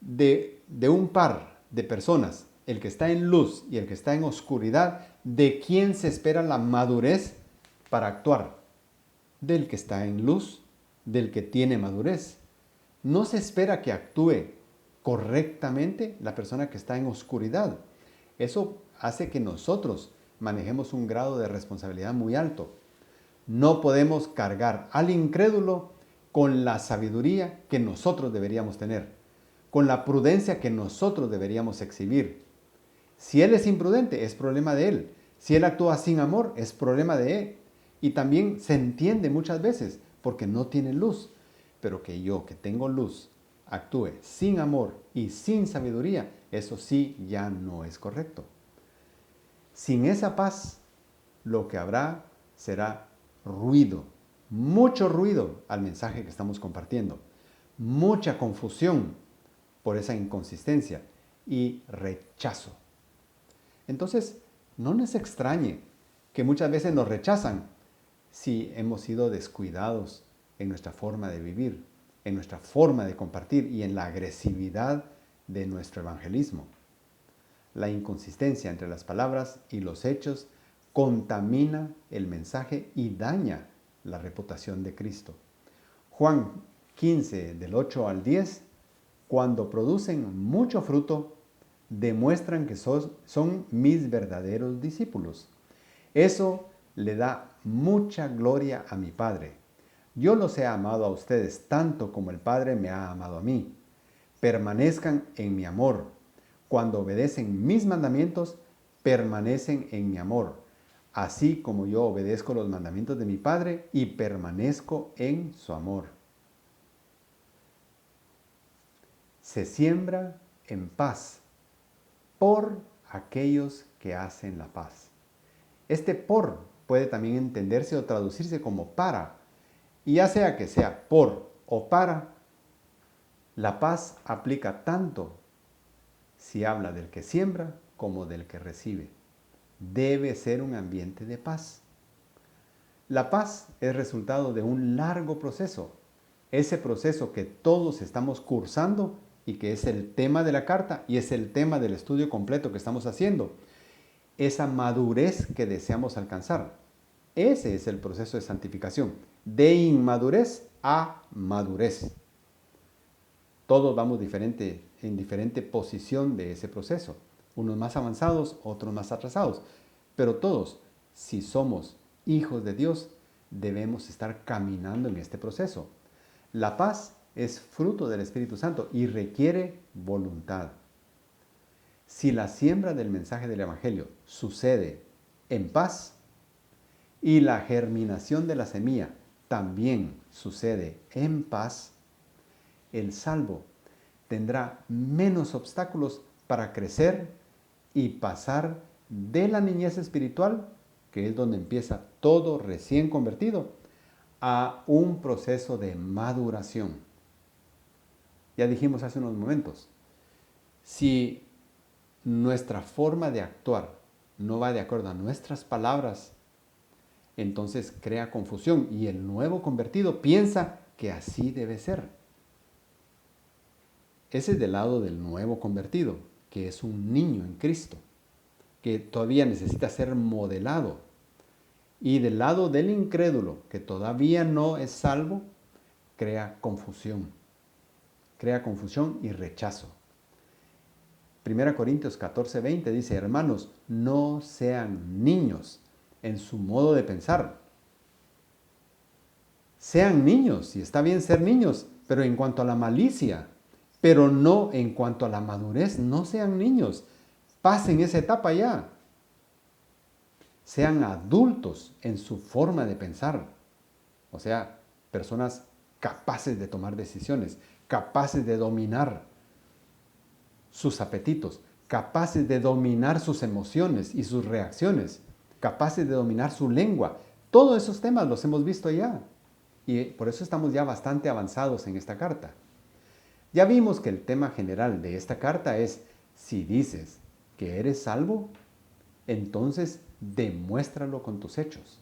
A: de un par de personas, el que está en luz y el que está en oscuridad, ¿de quién se espera la madurez para actuar? Del que está en luz, del que tiene madurez. No se espera que actúe correctamente la persona que está en oscuridad. Eso hace que nosotros manejemos un grado de responsabilidad muy alto. No podemos cargar al incrédulo con la sabiduría que nosotros deberíamos tener, con la prudencia que nosotros deberíamos exhibir. Si él es imprudente, es problema de él. Si él actúa sin amor, es problema de él. Y también se entiende muchas veces porque no tiene luz. Pero que yo, que tengo luz, actúe sin amor y sin sabiduría, eso sí ya no es correcto. Sin esa paz, lo que habrá será ruido, mucho ruido al mensaje que estamos compartiendo, mucha confusión por esa inconsistencia y rechazo. Entonces, no nos extrañe que muchas veces nos rechazan si hemos sido descuidados en nuestra forma de vivir, en nuestra forma de compartir y en la agresividad de nuestro evangelismo. La inconsistencia entre las palabras y los hechos contamina el mensaje y daña la reputación de Cristo. Juan 15, del 8 al 10, cuando producen mucho fruto, demuestran que son mis verdaderos discípulos. Eso le da mucha gloria a mi Padre. Yo los he amado a ustedes tanto como el Padre me ha amado a mí. Permanezcan en mi amor. Cuando obedecen mis mandamientos, permanecen en mi amor, así como yo obedezco los mandamientos de mi Padre y permanezco en su amor. Se siembra en paz por aquellos que hacen la paz. Este por puede también entenderse o traducirse como para. Y ya sea que sea por o para, la paz aplica tanto si habla del que siembra como del que recibe. Debe ser un ambiente de paz. La paz es resultado de un largo proceso. Ese proceso que todos estamos cursando y que es el tema de la carta y es el tema del estudio completo que estamos haciendo. Esa madurez que deseamos alcanzar. Ese es el proceso de santificación. De inmadurez a madurez. Todos vamos en diferente posición de ese proceso. Unos más avanzados, otros más atrasados. Pero todos, si somos hijos de Dios, debemos estar caminando en este proceso. La paz es fruto del Espíritu Santo y requiere voluntad. Si la siembra del mensaje del Evangelio sucede en paz y la germinación de la semilla también sucede en paz, el salvo tendrá menos obstáculos para crecer y pasar de la niñez espiritual, que es donde empieza todo recién convertido, a un proceso de maduración. Ya dijimos hace unos momentos, si nuestra forma de actuar no va de acuerdo a nuestras palabras, entonces crea confusión y el nuevo convertido piensa que así debe ser. Ese es del lado del nuevo convertido, que es un niño en Cristo, que todavía necesita ser modelado. Y del lado del incrédulo, que todavía no es salvo, crea confusión y rechazo. 1 Corintios 14:20 dice, hermanos, no sean niños en su modo de pensar. Sean niños, y está bien ser niños, pero en cuanto a la malicia, pero no en cuanto a la madurez, no sean niños. Pasen esa etapa ya. Sean adultos en su forma de pensar. O sea, personas capaces de tomar decisiones, capaces de dominar sus apetitos, capaces de dominar sus emociones y sus reacciones, capaces de dominar su lengua. Todos esos temas los hemos visto ya. Y por eso estamos ya bastante avanzados en esta carta. Ya vimos que el tema general de esta carta es, si dices que eres salvo, entonces demuéstralo con tus hechos.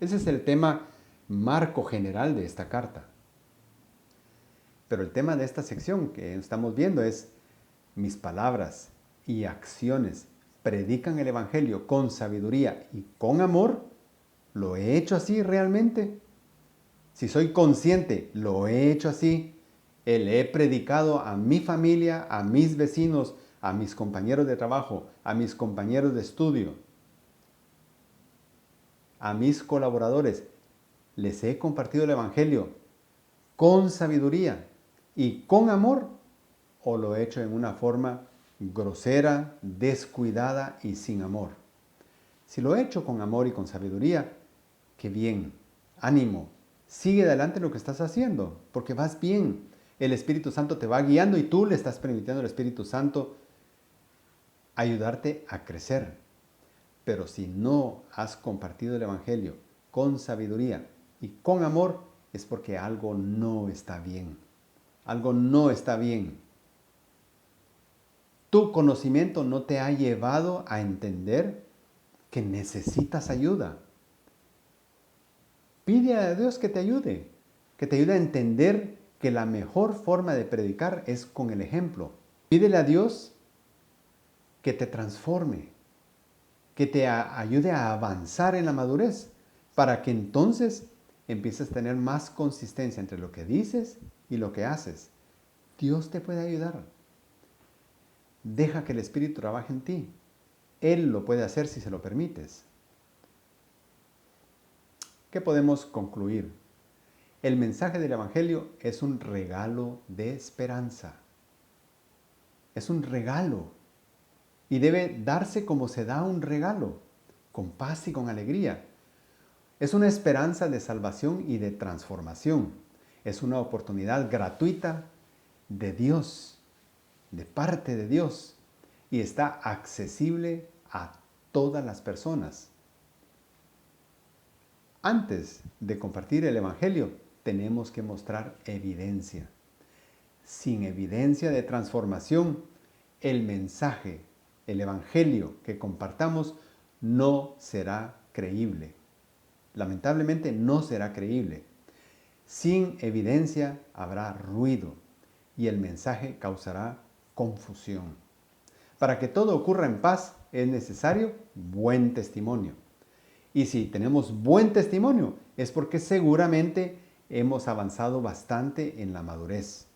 A: Ese es el tema marco general de esta carta. Pero el tema de esta sección que estamos viendo es, mis palabras y acciones predican el Evangelio con sabiduría y con amor. ¿Lo he hecho así realmente? Si soy consciente, ¿lo he hecho así? Le he predicado a mi familia, a mis vecinos, a mis compañeros de trabajo, a mis compañeros de estudio, a mis colaboradores. Les he compartido el Evangelio con sabiduría y con amor, o lo he hecho en una forma grosera, descuidada y sin amor. Si lo he hecho con amor y con sabiduría, qué bien, ánimo, sigue adelante lo que estás haciendo, porque vas bien. El Espíritu Santo te va guiando y tú le estás permitiendo al Espíritu Santo ayudarte a crecer. Pero si no has compartido el Evangelio con sabiduría y con amor, es porque algo no está bien. Algo no está bien. Tu conocimiento no te ha llevado a entender que necesitas ayuda. Pide a Dios que te ayude a entender que la mejor forma de predicar es con el ejemplo. Pídele a Dios que te transforme, que te ayude a avanzar en la madurez, para que entonces empieces a tener más consistencia entre lo que dices y lo que haces. Dios te puede ayudar. Deja que el Espíritu trabaje en ti. Él lo puede hacer si se lo permites. ¿Qué podemos concluir? El mensaje del Evangelio es un regalo de esperanza. Es un regalo. Y debe darse como se da un regalo, con paz y con alegría. Es una esperanza de salvación y de transformación. Es una oportunidad gratuita de Dios, de parte de Dios, y está accesible a todas las personas. Antes de compartir el Evangelio, tenemos que mostrar evidencia. Sin evidencia de transformación, el mensaje, el Evangelio que compartamos no será creíble. Lamentablemente no será creíble. Sin evidencia habrá ruido y el mensaje causará confusión. Para que todo ocurra en paz es necesario buen testimonio. Y si tenemos buen testimonio es porque seguramente hemos avanzado bastante en la madurez.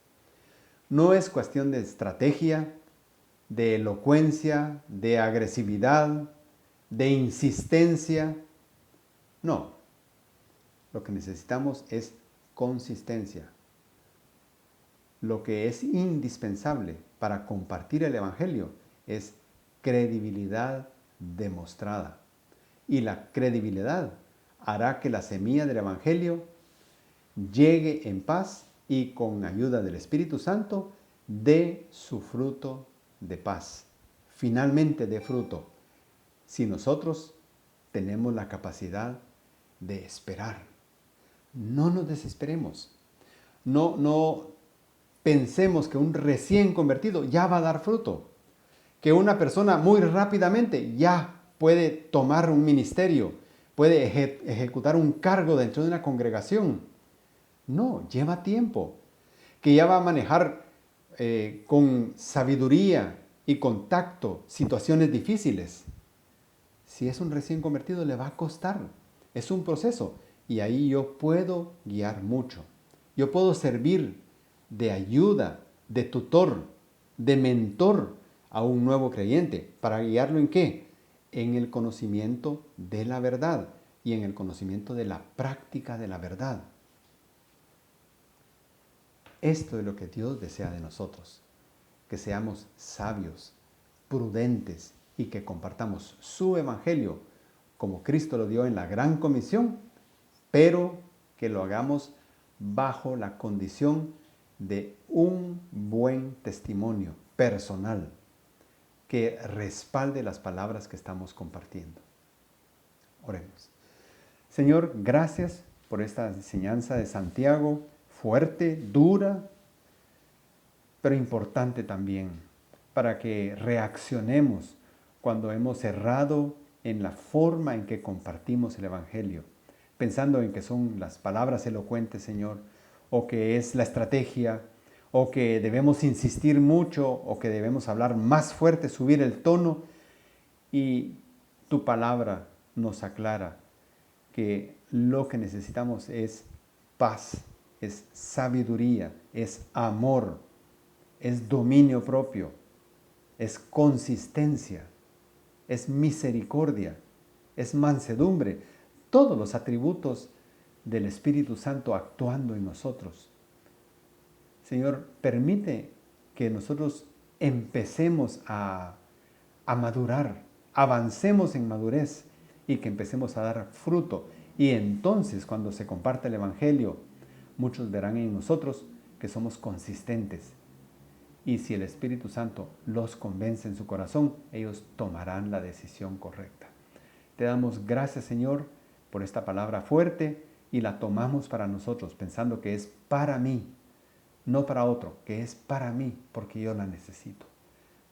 A: No es cuestión de estrategia, de elocuencia, de agresividad, de insistencia. No, lo que necesitamos es consistencia. Lo que es indispensable para compartir el Evangelio es credibilidad demostrada. Y la credibilidad hará que la semilla del Evangelio llegue en paz y con ayuda del Espíritu Santo dé su fruto de paz. Finalmente dé fruto. Si nosotros tenemos la capacidad de esperar, no nos desesperemos. No pensemos que un recién convertido ya va a dar fruto. Que una persona muy rápidamente ya puede tomar un ministerio, puede ejecutar un cargo dentro de una congregación. No, lleva tiempo. Que ya va a manejar con sabiduría y con tacto situaciones difíciles. Si es un recién convertido, le va a costar. Es un proceso. Y ahí yo puedo guiar mucho. Yo puedo servir de ayuda, de tutor, de mentor a un nuevo creyente. ¿Para guiarlo en qué? En el conocimiento de la verdad y en el conocimiento de la práctica de la verdad. Esto es lo que Dios desea de nosotros. Que seamos sabios, prudentes y que compartamos su evangelio como Cristo lo dio en la gran comisión, pero que lo hagamos bajo la condición de un buen testimonio personal que respalde las palabras que estamos compartiendo. Oremos. Señor, gracias por esta enseñanza de Santiago, fuerte, dura, pero importante también, para que reaccionemos cuando hemos errado en la forma en que compartimos el Evangelio, pensando en que son las palabras elocuentes, Señor, o que es la estrategia, o que debemos insistir mucho, o que debemos hablar más fuerte, subir el tono, y tu palabra nos aclara que lo que necesitamos es paz, es sabiduría, es amor, es dominio propio, es consistencia, es misericordia, es mansedumbre, todos los atributos del Espíritu Santo actuando en nosotros. Señor, permite que nosotros empecemos a madurar, avancemos en madurez y que empecemos a dar fruto. Y entonces, cuando se comparte el Evangelio, muchos verán en nosotros que somos consistentes. Y si el Espíritu Santo los convence en su corazón, ellos tomarán la decisión correcta. Te damos gracias, Señor, por esta palabra fuerte y la tomamos para nosotros, pensando que es para mí, no para otro, que es para mí, porque yo la necesito.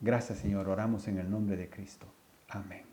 A: Gracias, Señor. Oramos en el nombre de Cristo. Amén.